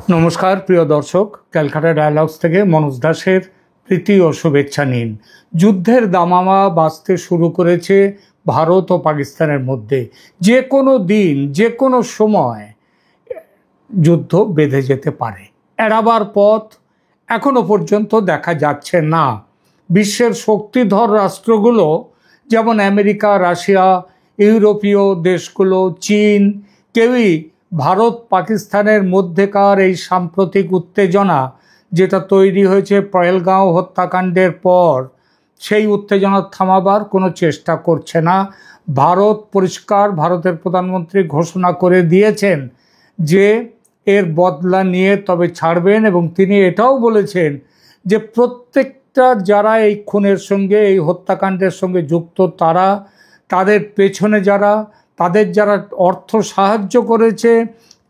নমস্কার প্রিয় দর্শক, ক্যালকাটা ডায়ালগস থেকে মনোজ দাসের প্রীতি ও শুভেচ্ছা নিন। যুদ্ধের দামামা বাজতে শুরু করেছে ভারত ও পাকিস্তানের মধ্যে। যে কোনো দিন, যে কোনো সময় যুদ্ধ বেঁধে যেতে পারে। এড়াবার পথ এখনো পর্যন্ত দেখা যাচ্ছে না। বিশ্বের শক্তিধর রাষ্ট্রগুলো যেমন আমেরিকা, রাশিয়া, ইউরোপীয় দেশগুলো, চীন, কেউই ভারত পাকিস্তানের মধ্যেকার এই সাম্প্রতিক উত্তেজনা যেটা তৈরি হয়েছে পহেলগাঁও হত্যাকাণ্ডের পর, সেই উত্তেজনা থামাবার কোনো চেষ্টা করছে না। ভারতের প্রধানমন্ত্রী ঘোষণা করে দিয়েছেন যে এর বদলা নিয়ে তবে ছাড়বেন, এবং তিনি এটাও বলেছেন যে প্রত্যেকটা যারা এই খুনের সঙ্গে, এই হত্যাকাণ্ডের সঙ্গে যুক্ত, তাদের পেছনে তাদের যারা অর্থ সাহায্য করেছে,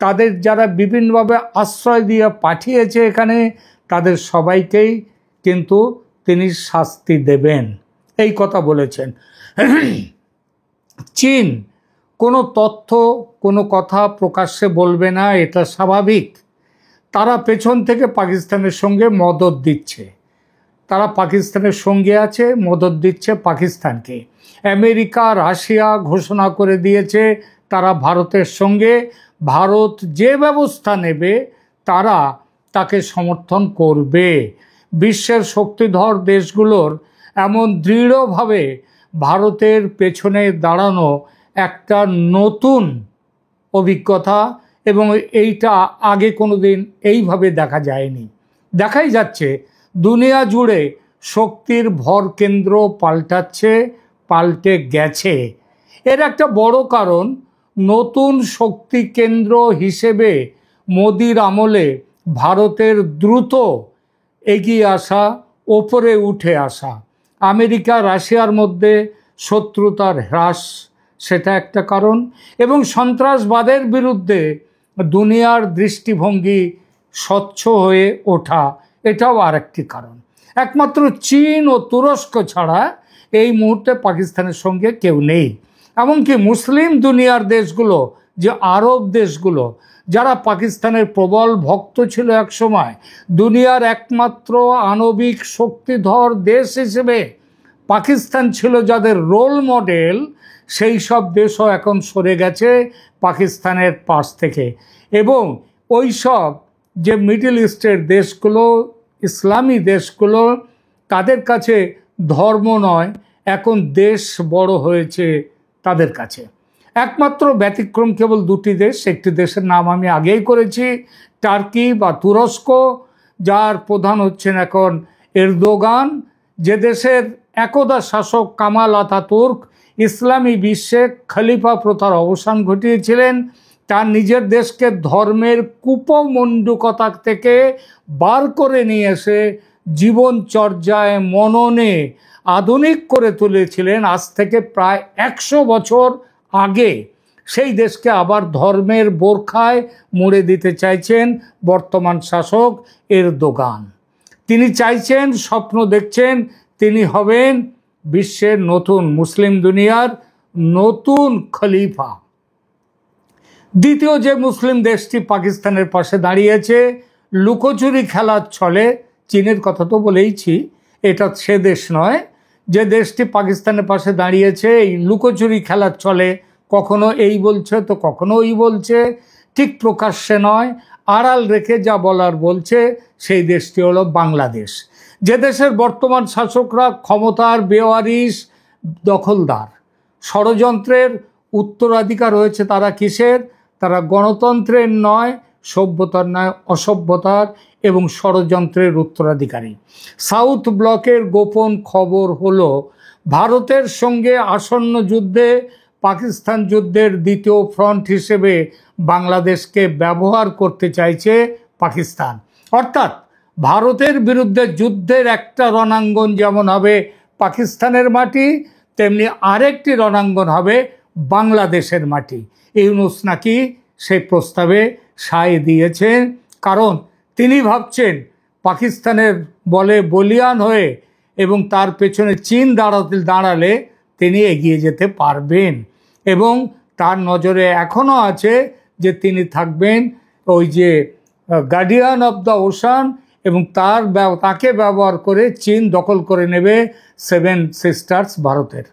তাদের যারা বিভিন্নভাবে আশ্রয় দিয়ে পাঠিয়েছে এখানে, তাদের সবাইকেই কিন্তু তিনি শাস্তি দেবেন, এই কথা বলেছেন। চীন কোনো তথ্য, কোনো কথা প্রকাশ্যে বলবে না, এটা স্বাভাবিক। তারা পেছন থেকে পাকিস্তানের সঙ্গে মদদ দিচ্ছে, তারা পাকিস্তানের সঙ্গে আছে, মদদ দিচ্ছে পাকিস্তানকে। আমেরিকা, রাশিয়া ঘোষণা করে দিয়েছে তারা ভারতের সঙ্গে, ভারত যে ব্যবস্থা নেবে তারা তাকে সমর্থন করবে। বিশ্বের শক্তিধর দেশগুলোর এমন দৃঢ়ভাবে ভারতের পেছনে দাঁড়ানো একটা নতুন অভিজ্ঞতা, এবং এইটা আগে কোনো দিন এইভাবে দেখা যায়নি। দেখাই যাচ্ছে দুনিয়া জুড়ে শক্তির ভর কেন্দ্র পাল্টে গেছে। এর একটা বড় কারণ নতুন শক্তি কেন্দ্র হিসেবে মোদির আমলে ভারতের দ্রুত এগিয়ে আসা, ওপরে উঠে আসা। আমেরিকা রাশিয়ার মধ্যে শত্রুতার হ্রাস, সেটা একটা কারণ, এবং সন্ত্রাসবাদের বিরুদ্ধে দুনিয়ার দৃষ্টিভঙ্গি স্বচ্ছ হয়ে ওঠা, এটাও আরেকটি কারণ। একমাত্র চীন ও তুরস্ক ছাড়া এই মুহূর্তে পাকিস্তানের সঙ্গে কেউ নেই। এমনকি মুসলিম দুনিয়ার দেশগুলো, যে আরব দেশগুলো, যারা পাকিস্তানের প্রবল ভক্ত ছিল একসময়, দুনিয়ার একমাত্র আণবিক শক্তিধর দেশ হিসেবে পাকিস্তান ছিল যাদের রোল মডেল, সেই সব দেশও এখন সরে গেছে পাকিস্তানের পাশ থেকে। এবং ওই সব যে মিডল ইস্টের দেশগুলো, ইসলামী দেশগুলো, তাদের কাছে ধর্ম নয়, এখন দেশ বড় হয়েছে তাদের কাছে। একমাত্র ব্যতিক্রম কেবল দুটি দেশ। একটি দেশের নাম আমি আগেই করেছি, টার্কি বা তুরস্ক, যার প্রধান হচ্ছেন এখন এরদোগান, যে দেশের একদা শাসক কামাল আতাতুর্ক ইসলামী বিশ্বে খলিফা প্রথার অবসান ঘটিয়েছিলেন। তার নিজের দেশকে ধর্মের কুপমণ্ডুকতা থেকে বার করে নিয়ে এসে জীবনচর্যায়, মননে আধুনিক করে তুলেছিলেন আজ থেকে প্রায় 100 বছর আগে। সেই দেশকে আবার ধর্মের বোরখায় মুড়ে দিতে চাইছেন বর্তমান শাসক এরদোগান। তিনি চাইছেন, স্বপ্ন দেখছেন, তিনি হবেন বিশ্বের নতুন, মুসলিম দুনিয়ার নতুন খলিফা। দ্বিতীয় যে মুসলিম দেশটি পাকিস্তানের পাশে দাঁড়িয়েছে, লুকোচুরি খেলার ছলে, চীনের কথা তো বলেইছি, এটা সে দেশ নয়। যে দেশটি পাকিস্তানের পাশে দাঁড়িয়েছে এই লুকোচুরি খেলার ছলে, কখনো এই বলছে তো কখনো ওই বলছে, ঠিক প্রকাশ্যে নয়, আড়াল রেখে যা বলার বলছে, সেই দেশটি হলো বাংলাদেশ। যে দেশের বর্তমান শাসকরা ক্ষমতার বেওয়ারিশ দখলদার, ষড়যন্ত্রের উত্তরাধিকার হয়েছে তারা কিসের? তারা গণতন্ত্রের নয়, সভ্যতার নয়, অসভ্যতার এবং ষড়যন্ত্রের উত্তরাধিকারী। সাউথ ব্লকের গোপন খবর হলো ভারতের সঙ্গে আসন্ন যুদ্ধে পাকিস্তান যুদ্ধের দ্বিতীয় ফ্রন্ট হিসেবে বাংলাদেশকে ব্যবহার করতে চাইছে পাকিস্তান। অর্থাৎ ভারতের বিরুদ্ধে যুদ্ধের একটা রণাঙ্গন যেমন হবে পাকিস্তানের মাটি, তেমনি আরেকটি রণাঙ্গন হবে বাংলাদেশের মাটি। ইউনূস নাকি সেই প্রস্তাবে সায় দিয়েছেন, কারণ তিনি ভাবছেন পাকিস্তানের বলে বলিয়ান হয়ে এবং তার পেছনে চীন দাঁড়ালে তিনি এগিয়ে যেতে পারবেন, এবং তার নজরে এখনও আছে যে তিনি থাকবেন ওই যে গার্ডিয়ান অফ দ্য ওশান, এবং তাকে ব্যবহার করে চীন দখল করে নেবে সেভেন সিস্টার্স ভারতের।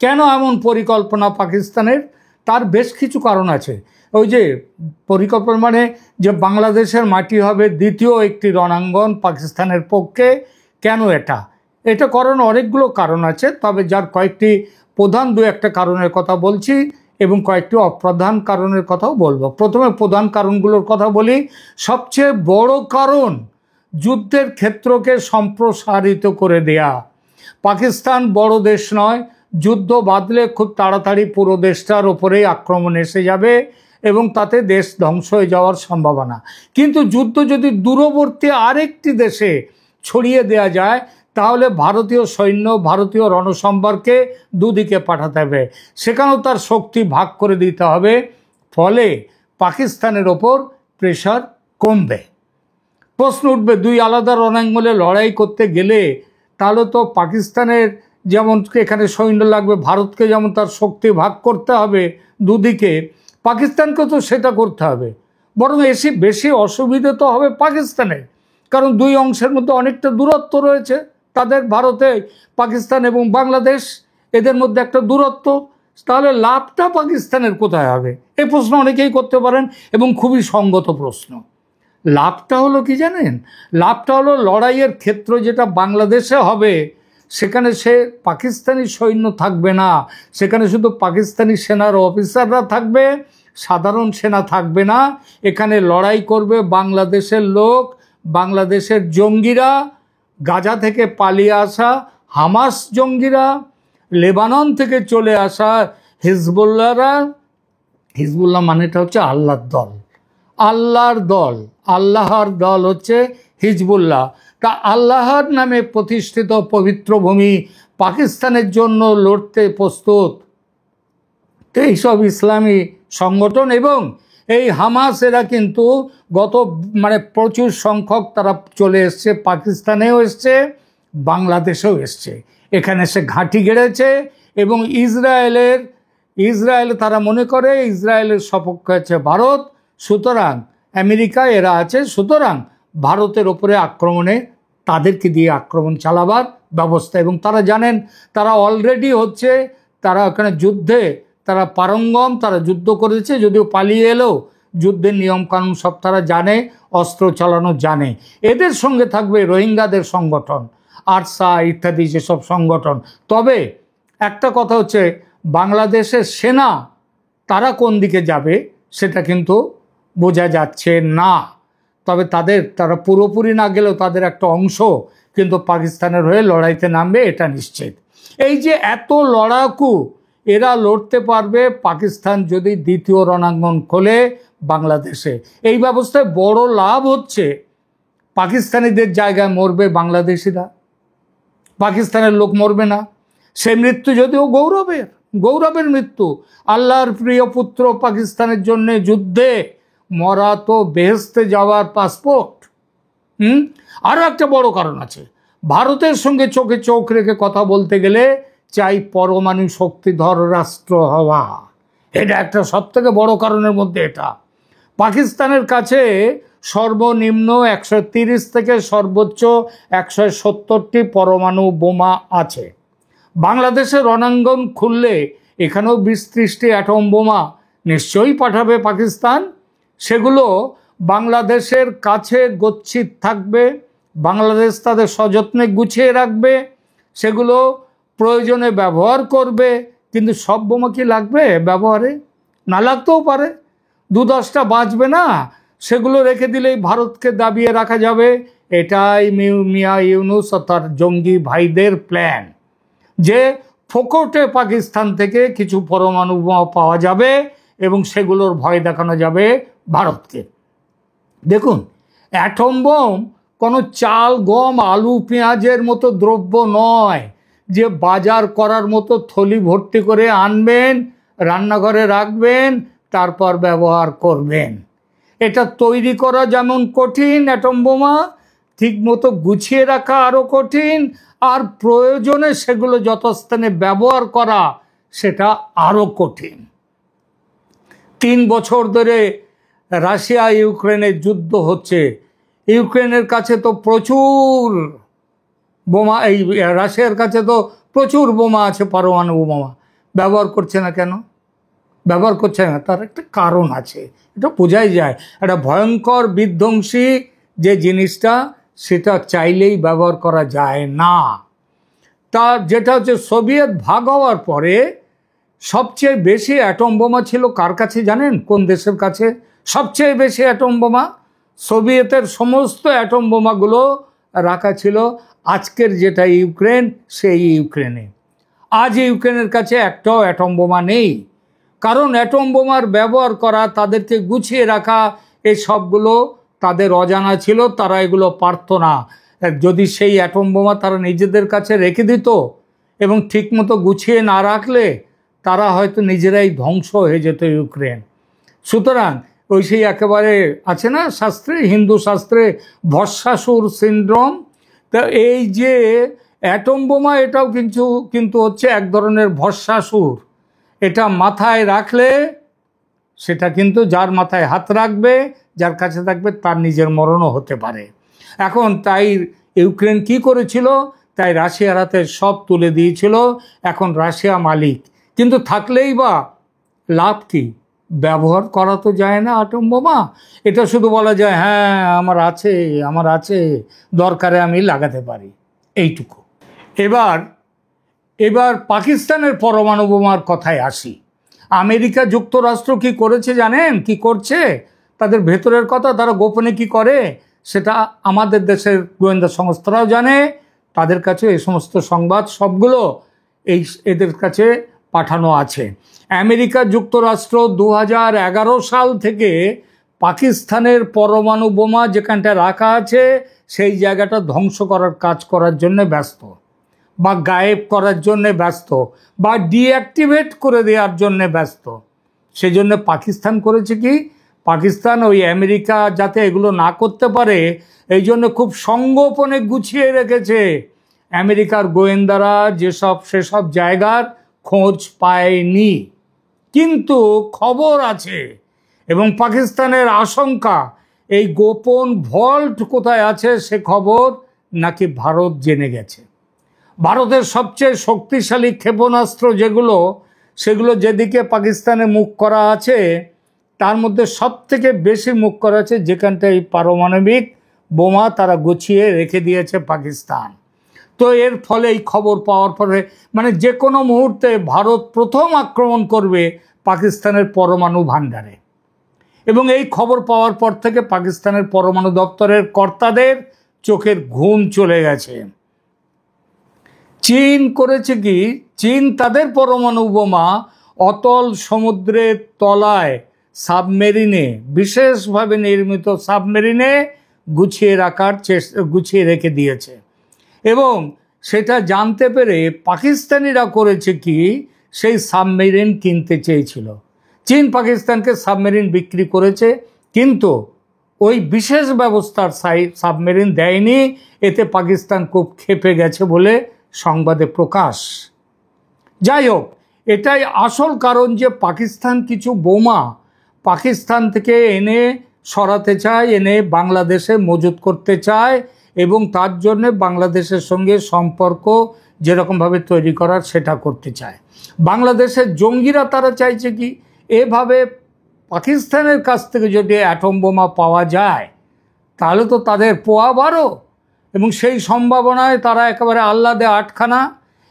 কেন এমন পরিকল্পনা পাকিস্তানের? তার বেশ কিছু কারণ আছে। ওই যে পরিকল্পনা মানে যে বাংলাদেশের মাটি হবে দ্বিতীয় একটি রণাঙ্গন পাকিস্তানের পক্ষে। কেন এটা করার অনেকগুলো কারণ আছে, তবে যার কয়েকটি প্রধান দু একটা কারণের কথা বলছি এবং কয়েকটি অপ্রধান কারণের কথাও বলবো। প্রথমে প্রধান কারণগুলোর কথা বলি। সবচেয়ে বড় কারণ যুদ্ধের ক্ষেত্রকে সম্প্রসারিত করে দেয়া। পাকিস্তান বড় দেশ নয়, যুদ্ধ বাঁধলে খুব তাড়াতাড়ি পুরো দেশটার ওপরেই আক্রমণ এসে যাবে এবং তাতে দেশ ধ্বংস হয়ে যাওয়ার সম্ভাবনা। কিন্তু যুদ্ধ যদি দূরবর্তী আরেকটি দেশে ছড়িয়ে দেয়া যায়, তাহলে ভারতীয় সৈন্য, ভারতীয় রণসম্ভারকে দুদিকে পাঠাতে হবে, সেখানেও তার শক্তি ভাগ করে দিতে হবে। ফলে পাকিস্তানের ওপর প্রেশার কমবে। প্রশ্ন উঠবে, দুই আলাদা রণাঙ্গনে লড়াই করতে গেলে তাহলে তো পাকিস্তানের যেমন এখানে সৈন্য লাগবে, ভারতকে যেমন তার শক্তি ভাগ করতে হবে দুদিকে, পাকিস্তানকেও তো সেটা করতে হবে। বরং বেশি অসুবিধে তো হবে পাকিস্তানের, কারণ দুই অংশের মধ্যে অনেকটা দূরত্ব রয়েছে। তাদের ভারতে পাকিস্তান এবং বাংলাদেশ, এদের মধ্যে একটা দূরত্ব। তাহলে লাভটা পাকিস্তানের কোথায় হবে? এই প্রশ্ন অনেকেই করতে পারেন এবং খুবই সঙ্গত প্রশ্ন। লাভটা হলো কি জানেন? লাভটা হলো লড়াইয়ের ক্ষেত্র যেটা বাংলাদেশে হবে, সেখানে পাকিস্তানি সৈন্য থাকবে না, সেখানে শুধু পাকিস্তানি সেনার অফিসাররা থাকবে, সাধারণ সেনা থাকবে না। এখানে লড়াই করবে বাংলাদেশের লোক, বাংলাদেশের জঙ্গিরা, গাজা থেকে পালিয়ে আসা হামাস জঙ্গিরা, লেবানন থেকে চলে আসা হিজবুল্লাহরা। হিজবুল্লাহ মানেটা হচ্ছে আল্লাহর দল, আল্লাহর দল, আল্লাহর দল হচ্ছে হিজবুল্লাহ। তা আল্লাহর নামে প্রতিষ্ঠিত পবিত্র ভূমি পাকিস্তানের জন্য লড়তে প্রস্তুত এইসব ইসলামী সংগঠন। এবং এই হামাস এরা কিন্তু প্রচুর সংখ্যক তারা চলে এসছে, পাকিস্তানেও এসছে, বাংলাদেশেও এসছে, এখানে এসে ঘাঁটি গেড়েছে। এবং ইসরায়েল তারা মনে করে ইসরায়েলের সপক্ষে আছে ভারত, সুতরাং আমেরিকা এরা আছে, সুতরাং ভারতের ওপরে আক্রমণে তাদেরকে দিয়ে আক্রমণ চালাবার ব্যবস্থা। এবং তারা জানেন তারা অলরেডি তারা ওখানে যুদ্ধে তারা পারঙ্গম, তারা যুদ্ধ করেছে, যদিও পালিয়ে এলেও যুদ্ধের নিয়মকানুন সব তারা জানে, অস্ত্র চালানো জানে। এদের সঙ্গে থাকবে রোহিঙ্গাদের সংগঠন, আরসা ইত্যাদি যেসব সংগঠন। তবে একটা কথা হচ্ছে, বাংলাদেশের সেনা তারা কোন দিকে যাবে সেটা কিন্তু বোঝা যাচ্ছে না। তবে তারা পুরোপুরি না গেলেও তাদের একটা অংশ কিন্তু পাকিস্তানের হয়ে লড়াইতে নামবে, এটা নিশ্চিত। এই যে এত লড়াকু, এরা লড়তে পারবে পাকিস্তান যদি দ্বিতীয় রণাঙ্গন খোলে বাংলাদেশে। এই ব্যবস্থায় বড় লাভ হচ্ছে, পাকিস্তানিদের জায়গায় মরবে বাংলাদেশিরা, পাকিস্তানের লোক মরবে না। সে মৃত্যু যদিও গৌরবের মৃত্যু। আল্লাহর প্রিয় পুত্র পাকিস্তানের জন্য যুদ্ধে মরা তো বেহেশতে যাওয়ার পাসপোর্ট। আরও একটা বড় কারণ আছে, ভারতের সঙ্গে চোখে চোখ রেখে কথা বলতে গেলে চাই পরমাণু শক্তিধর রাষ্ট্র হওয়া। এটা একটা সবথেকে বড় কারণের মধ্যে এটা। পাকিস্তানের কাছে সর্বনিম্ন 130 থেকে সর্বোচ্চ 170টি পরমাণু বোমা আছে। বাংলাদেশের রণাঙ্গন খুললে এখানেও 20-30টি অ্যাটম বোমা নিশ্চয়ই পাঠাবে পাকিস্তান। সেগুলো বাংলাদেশের কাছে গচ্ছিত থাকবে, বাংলাদেশ তাদের সযত্নে গুছিয়ে রাখবে, সেগুলো প্রয়োজনে ব্যবহার করবে। কিন্তু সব বোমা কি লাগবে ব্যবহারে? না লাগতেও পারে, 2-10টা বাঁচবে না, সেগুলো রেখে দিলেই ভারতকে দাবিয়ে রাখা যাবে। এটাই মিয়া ইউনুস ও তার জঙ্গি ভাইদের প্ল্যান, যে ফোকটে পাকিস্তান থেকে কিছু পরমাণু বোমা পাওয়া যাবে এবং সেগুলোর ভয় দেখানো যাবে ভারতকে। দেখুন, অ্যাটম বোম কোনো চাল, গম, আলু, পেঁয়াজের মতো দ্রব্য নয় যে বাজার করার মতো থলি ভর্তি করে আনবেন, রান্নাঘরে রাখবেন, তারপর ব্যবহার করবেন। এটা তৈরি করা যেমন কঠিন, অ্যাটম বোমা ঠিক মতো গুছিয়ে রাখা আরও কঠিন, আর প্রয়োজনে সেগুলো যথাস্থানে ব্যবহার করা সেটা আরও কঠিন। 3 বছর ধরে রাশিয়া ইউক্রেনের যুদ্ধ হচ্ছে, ইউক্রেনের কাছে তো প্রচুর বোমা, এই রাশিয়ার কাছে তো প্রচুর বোমা আছে, পরমাণু বোমা, ব্যবহার করছে না কেন? ব্যবহার করছে না, তার একটা কারণ আছে, এটা বোঝাই যায়। একটা ভয়ঙ্কর বিধ্বংসী যে জিনিসটা, সেটা চাইলেই ব্যবহার করা যায় না। তার যেটা হচ্ছে, সোভিয়েত ভাগ হওয়ার পরে সবচেয়ে বেশি অ্যাটম বোমা ছিল কার কাছে জানেন? কোন দেশের কাছে সবচেয়ে বেশি অ্যাটম বোমা? সোভিয়েতের সমস্ত অ্যাটম বোমাগুলো রাখা ছিল আজকের যেটা ইউক্রেন, সেই ইউক্রেনে। আজ ইউক্রেনের কাছে একটাও অ্যাটম বোমা নেই, কারণ অ্যাটম বোমার ব্যবহার করা, তাদেরকে গুছিয়ে রাখা, এই সবগুলো তাদের অজানা ছিল, তারা এগুলো পারত না। যদি সেই অ্যাটম বোমা তারা নিজেদের কাছে রেখে দিত এবং ঠিকমতো গুছিয়ে না রাখলে, তারা হয়তো নিজেরাই ধ্বংস হয়ে যেত ইউক্রেন। সুতরাং ওই সেই একেবারে আছে না শাস্ত্রে, হিন্দু শাস্ত্রে, ভস্মাসুর সিনড্রোম। তা এই যে অ্যাটম বোমা, এটাও কিন্তু হচ্ছে এক ধরনের ভস্মাসুর। এটা মাথায় রাখলে, সেটা কিন্তু যার মাথায় হাত রাখবে, যার কাছে থাকবে, তার নিজের মরণও হতে পারে। এখন তাই ইউক্রেন কি করেছিল? তাই রাশিয়ার হাতে সব তুলে দিয়েছিল। এখন রাশিয়া মালিক, কিন্তু থাকলেই বা লাভ কি? ব্যবহার করা তো যায় না অ্যাটম বোমা। এটা শুধু বলা যায়, হ্যাঁ আমার আছে, দরকারে আমি লাগাতে পারি, এইটুকু। এবার পাকিস্তানের পরমাণু বোমার কথায় আসি। আমেরিকা যুক্তরাষ্ট্র কি করেছে জানেন? কি করছে? তাদের ভেতরের কথা তারা গোপনে কি করে, সেটা আমাদের দেশের গোয়েন্দা সংস্থারাও জানে। তাদের কাছে এই সমস্ত সংবাদ সবগুলো এদের কাছে পাঠানো আছে। আমেরিকা যুক্তরাষ্ট্র 2011 সাল থেকে পাকিস্তানের পরমাণু বোমা যেখানটা রাখা আছে, সেই জায়গাটা ধ্বংস করার কাজ করার জন্য ব্যস্ত, বা গায়েব করার জন্য ব্যস্ত, বা ডিঅ্যাক্টিভেট করে দেওয়ার জন্য ব্যস্ত। সেজন্য পাকিস্তান করেছে কি, পাকিস্তান ওই আমেরিকা যাতে এগুলো না করতে পারে, এই জন্য খুব সংগোপনে গুছিয়ে রেখেছে। আমেরিকার গোয়েন্দারা সেসব জায়গার খোঁজ পায়নি, কিন্তু খবর আছে। এবং পাকিস্তানের আশঙ্কা, এই গোপন ভল্ট কোথায় আছে সে খবর নাকি ভারত জেনে গেছে। ভারতের সবচেয়ে শক্তিশালী ক্ষেপণাস্ত্র সেগুলো যেদিকে পাকিস্তানে মুখ করা আছে, তার মধ্যে সবথেকে বেশি মুখ করা আছে যেখানটা এই পারমাণবিক বোমা তারা গুছিয়ে রেখে দিয়েছে পাকিস্তান। তো এর ফলে এই খবর পাওয়ার পরে, মানে যে কোনো মুহূর্তে ভারত প্রথম আক্রমণ করবে পাকিস্তানের পরমাণু ভাণ্ডারে। এবং এই খবর পাওয়ার পর থেকে পাকিস্তানের পরমাণু দপ্তরের কর্তাদের চোখের ঘুম চলে গেছে। চীন করেছে কি, চীন তাদের পরমাণু বোমা অতল সমুদ্রের তলায় সাবমেরিনে, বিশেষভাবে নির্মিত সাবমেরিনে গুছিয়ে রেখে দিয়েছে। এবং সেটা জানতে পেরে পাকিস্তানিরা করেছে কি, সেই সাবমেরিন কিনতে চেয়েছিল। চীন পাকিস্তানকে সাবমেরিন বিক্রি করেছে, কিন্তু ওই বিশেষ ব্যবস্থার সাবমেরিন দেয়নি। এতে পাকিস্তান খুব ক্ষেপে গেছে বলে সংবাদে প্রকাশ। যাই হোক, এটাই আসল কারণ যে পাকিস্তান কিছু বোমা পাকিস্তান থেকে এনে সরাতে চায়, এনে বাংলাদেশে মজুত করতে চায়, এবং তার জন্য বাংলাদেশের সঙ্গে সম্পর্ক যেরকমভাবে তৈরি করার সেটা করতে চায়। বাংলাদেশের জঙ্গিরা তারা চাইছে কি, এভাবে পাকিস্তানের কাছ থেকে যদি অ্যাটম বোমা পাওয়া যায়, তাহলে তো তাদের পোয়া 12, এবং সেই সম্ভাবনায় তারা একেবারে আহ্লাদে আটখানা।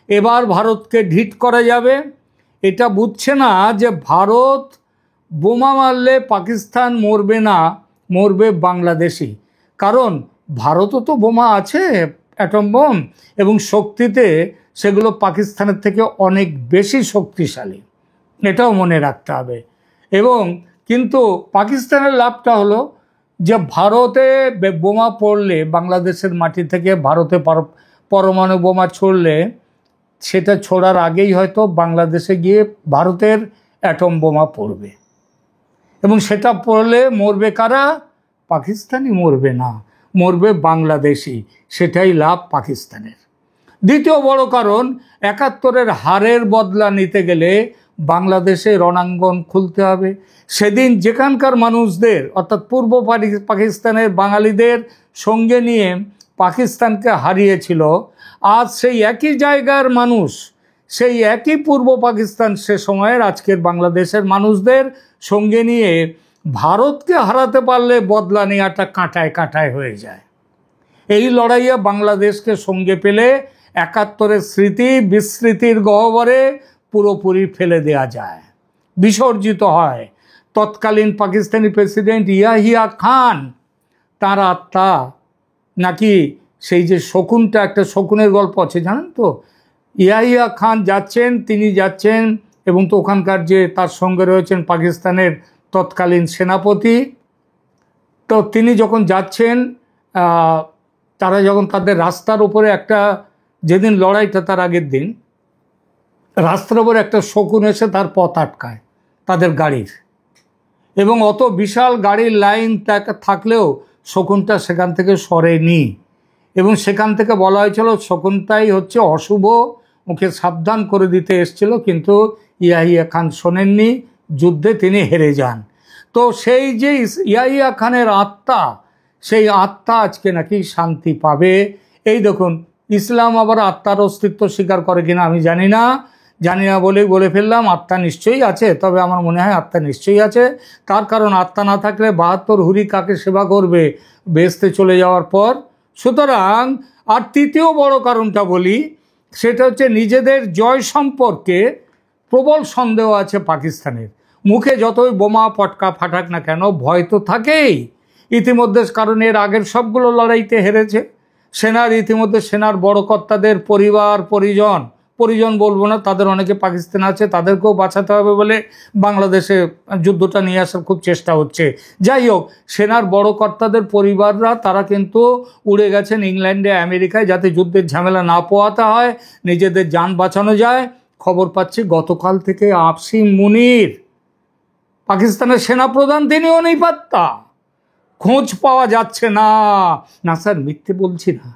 এবার ভারতকে ঢিট করা যাবে। এটা বুঝছে না যে ভারত বোমা মারলে পাকিস্তান মরবে না, মরবে বাংলাদেশি। কারণ ভারতও তো বোমা আছে, অ্যাটম বোম, এবং শক্তিতে সেগুলো পাকিস্তানের থেকে অনেক বেশি শক্তিশালী, এটাও মনে রাখতে হবে। এবং কিন্তু পাকিস্তানের লাভটা হলো যে ভারতে বোমা পড়লে, বাংলাদেশের মাটি থেকে ভারতে পরমাণু বোমা ছড়লে, সেটা ছোড়ার আগেই হয়তো বাংলাদেশে গিয়ে ভারতের অ্যাটম বোমা পড়বে, এবং সেটা পড়লে মরবে কারা? পাকিস্তানি মরবে না, মরবে বাংলাদেশি। সেটাই লাভ পাকিস্তানের। দ্বিতীয় বড় কারণ, 71-এর হারের বদলা নিতে গেলে বাংলাদেশে রণাঙ্গন খুলতে হবে। সেদিন যেখানকার মানুষদের অর্থাৎ পূর্ব পাকিস্তানের বাঙালিদের সঙ্গে নিয়ে পাকিস্তানকে হারিয়েছিল, আজ সেই একই জায়গার মানুষ, সেই একই পূর্ব পাকিস্তান সে সময়ের আজকের বাংলাদেশের মানুষদের সঙ্গে নিয়ে ভারতকে হারাতে পারলে বদলা নেওয়াটা কাঁটায় কাঁটায় হয়ে যায়। এই লড়াইয়ে বাংলাদেশকে সঙ্গে পেলে ৭১-এর স্মৃতি বিস্মৃতির গহ্বরে পুরোপুরি ফেলে দেয়া যায়, বিসর্জিত হয়। তৎকালীন পাকিস্তানি প্রেসিডেন্ট ইয়াহিয়া খান, তার আত্মা নাকি সেই যে শকুনটা, একটা শকুনের গল্প আছে জানেন তো, ইয়াহিয়া খান যাচ্ছেন, তিনি যাচ্ছেন এবং তো ওখানকার যে তার সঙ্গে রয়েছেন পাকিস্তানের তৎকালীন সেনাপতি, তো তিনি যখন যাচ্ছেন, তারা যখন তাদের রাস্তার উপরে একটা, যেদিন লড়াইটা তার আগের দিন, রাস্তার উপরে একটা শকুন এসে তার পথ আটকায় তাদের গাড়ির, এবং অত বিশাল গাড়ির লাইন থাকলেও শকুনটা সেখান থেকে সরেনি, এবং সেখান থেকে বলা হয়েছিল শকুনটাই হচ্ছে অশুভ, ওকে সাবধান করে দিতে এসেছিল, কিন্তু ইয়াহিয়া খান শোনেননি, যুদ্ধে তিনি হেরে যান। তো সেই যে ইয়াহিয়া খানের আত্মা, সেই আত্মা আজকে নাকি শান্তি পাবে। এই দেখুন, ইসলাম আবার আত্মার অস্তিত্ব স্বীকার করে কিনা আমি জানি না বলেই বলে ফেললাম, আত্মা নিশ্চয়ই আছে। তবে আমার মনে হয় আত্মা নিশ্চয়ই আছে, তার কারণ আত্মা না থাকলে ৭২ হুরি কাকে সেবা করবে বেহেশতে চলে যাওয়ার পর। সুতরাং আর তৃতীয় বড় কারণটা বলি, সেটা হচ্ছে নিজেদের জয় সম্পর্কে প্রবল সন্দেহ আছে পাকিস্তানের। মুখে যতই বোমা পটকা ফাটাক না কেন, ভয় তো থাকেই ইতিমধ্যে, কারণ এর আগের সবগুলো লড়াইতে হেরেছে। ইতিমধ্যে সেনার বড় কর্তাদের পরিজন বলবো না, তাদের অনেকে পাকিস্তান আছে, তাদেরকেও বাঁচাতে হবে বলে বাংলাদেশে যুদ্ধটা নিয়ে আসার খুব চেষ্টা হচ্ছে। যাই হোক, সেনার বড় কর্তাদের পরিবাররা তারা কিন্তু উড়ে গেছেন ইংল্যান্ডে, আমেরিকায়, যাতে যুদ্ধের ঝামেলা না পোহাতে হয়, নিজেদের যান বাঁচানো যায়। খবর পাচ্ছি গতকাল থেকে আসিম মুনির, পাকিস্তানের সেনাপ্রধান, তিনিও নেই পাত্তা, খোঁজ পাওয়া যাচ্ছে না। না স্যার, মিথ্যে বলছি না,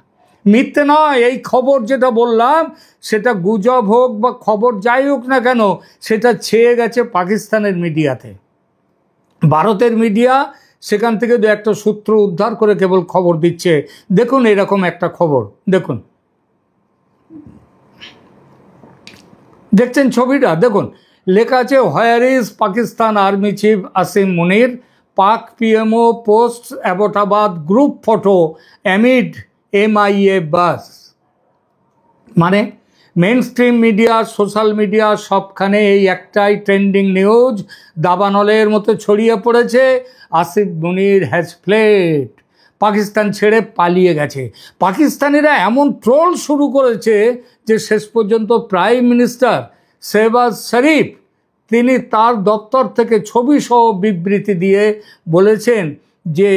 মিথ্যে নয়, এই খবর যেটা বললাম সেটা গুজব হোক বা খবর যাই হোক না কেন, সেটা ছেয়ে গেছে পাকিস্তানের মিডিয়াতে। ভারতের মিডিয়া সেখান থেকে দু একটা সূত্র উদ্ধার করে কেবল খবর দিচ্ছে। দেখুন এরকম একটা খবর, দেখুন, দেখছেন ছবিটা, দেখুন লেখা আছে, where is Pakistan army chief Asim Munir, Pak PMO post Abbottabad group photo amid MIA buzz. মানে mainstream media, social media, সবখানে এই একটাই ট্রেন্ডিং নিউজ দাবানলের মতো ছড়িয়ে পড়েছে, আসিম মুনির হ্যাজ ফ্লেড, পাকিস্তান ছেড়ে পালিয়ে গেছে। পাকিস্তানিরা এমন ট্রোল শুরু করেছে যে শেষ পর্যন্ত প্রাইম মিনিস্টার শেহবাজ শরীফ, তিনি তার দপ্তর থেকে ছবিসহ বিবৃতি দিয়ে বলেছেন যে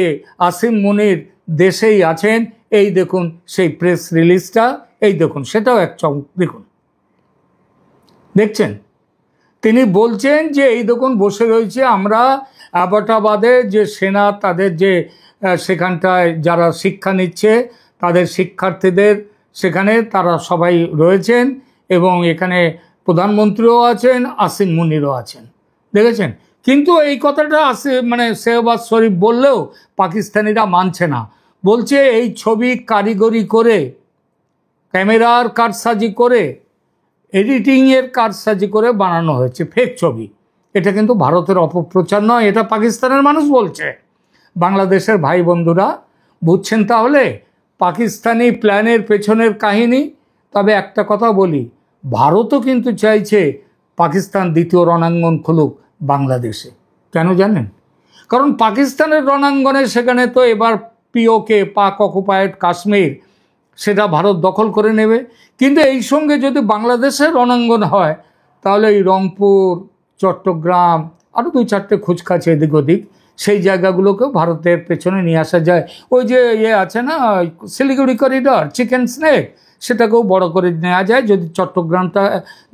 আসিম মুনির দেশেই আছেন। এই দেখুন সেই প্রেস রিলিজটা, এই দেখুন, সেটাও এক চমক, দেখুন, দেখছেন, তিনি বলছেন যে এই দেখুন বসে রয়েছে আমরা অ্যাবোটাবাদে, যে সেনা তাদের যে সেখানটায় যারা শিক্ষা নিচ্ছে তাদের শিক্ষার্থীদের সেখানে তারা সবাই রয়েছেন, এবং এখানে প্রধানমন্ত্রীও আছেন, আসিম মুনিরও আছেন, দেখেছেন। কিন্তু এই কথাটা শেহবাজ শরীফ বললেও পাকিস্তানিরা মানছে না, বলছে এই ছবি কারিগরি করে, ক্যামেরার কারসাজি করে, এডিটিংয়ের কারসাজি করে বানানো হয়েছে, ফেক ছবি। এটা কিন্তু ভারতের অপপ্রচার নয়, এটা পাকিস্তানের মানুষ বলছে। বাংলাদেশের ভাই বন্ধুরা বুঝছেন তাহলে পাকিস্তানি প্ল্যানের পেছনের কাহিনী। তবে একটা কথা বলি, ভারতও কিন্তু চাইছে পাকিস্তান দ্বিতীয় রণাঙ্গন খুলুক বাংলাদেশে। কেন জানেন? কারণ পাকিস্তানের রণাঙ্গনে সেখানে তো এবার POK, পাক অকুপায়েড কাশ্মীর, সেটা ভারত দখল করে নেবে। কিন্তু এই সঙ্গে যদি বাংলাদেশের রণাঙ্গন হয়, তাহলে এই রংপুর, চট্টগ্রাম, আরও 2-4টে খুচকাছে এদিক ওদিক, সেই জায়গাগুলোকেও ভারতের পেছনে নিয়ে আসা যায়। ওই যে আছে না শিলিগুড়ি করিডর, চিকেন স্নেক, সেটাকেও বড় করে নেওয়া যায় যদি চট্টগ্রামটা,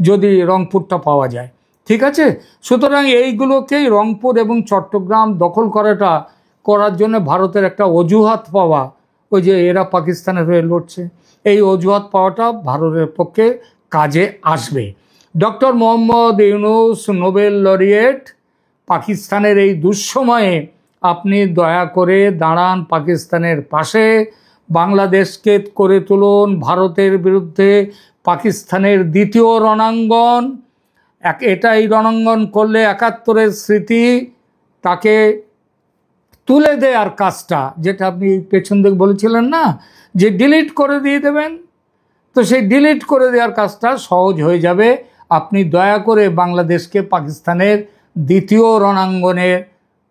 যদি রংপুরটা পাওয়া যায়, ঠিক আছে। সুতরাং এইগুলোকেই রংপুর এবং চট্টগ্রাম দখল করার জন্য ভারতের একটা অজুহাত পাওয়া, ওই যে এরা পাকিস্তানের হয়ে লড়ছে, এই অজুহাত পাওয়াটা ভারতের পক্ষে কাজে আসবে। Doctor Mohammad Yunus Nobel laureate, পাকিস্তানের এই দুঃসময়ে আপনি দয়া করে দাঁড়ান পাকিস্তানের পাশে, বাংলাদেশকে করে তুলুন ভারতের বিরুদ্ধে পাকিস্তানের দ্বিতীয় রণাঙ্গন। এটাই রণাঙ্গন করলে ৭১-এর স্মৃতি তাকে তুলে দেওয়ার কাজটা, যেটা আপনি পেছন দিকে বলেছিলেন না যে ডিলিট করে দিয়ে দেবেন, তো সেই ডিলিট করে দেওয়ার কাজটা সহজ হয়ে যাবে। আপনি দয়া করে বাংলাদেশকে পাকিস্তানের দ্বিতীয় রণাঙ্গনের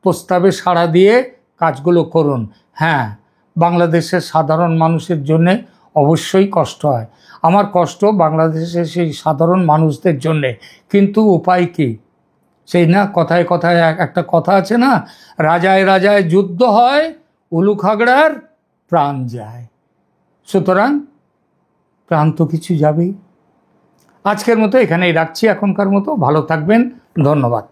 প্রস্তাবে সাড়া দিয়ে কাজগুলো করুন। হ্যাঁ, বাংলাদেশের সাধারণ মানুষের জন্যে অবশ্যই কষ্ট হয়, আমার কষ্ট বাংলাদেশের সেই সাধারণ মানুষদের জন্যে, কিন্তু উপায় কী? সেই না কথায় কথায় একটা কথা আছে না, রাজায় রাজায় যুদ্ধ হয়, উলুখাগড়ার প্রাণ যায়। সুতরাং প্রাণ তো কিছু যাবেই। আজকের মতো এখানেই রাখছি, এখনকার মতো ভালো থাকবেন, ধন্যবাদ।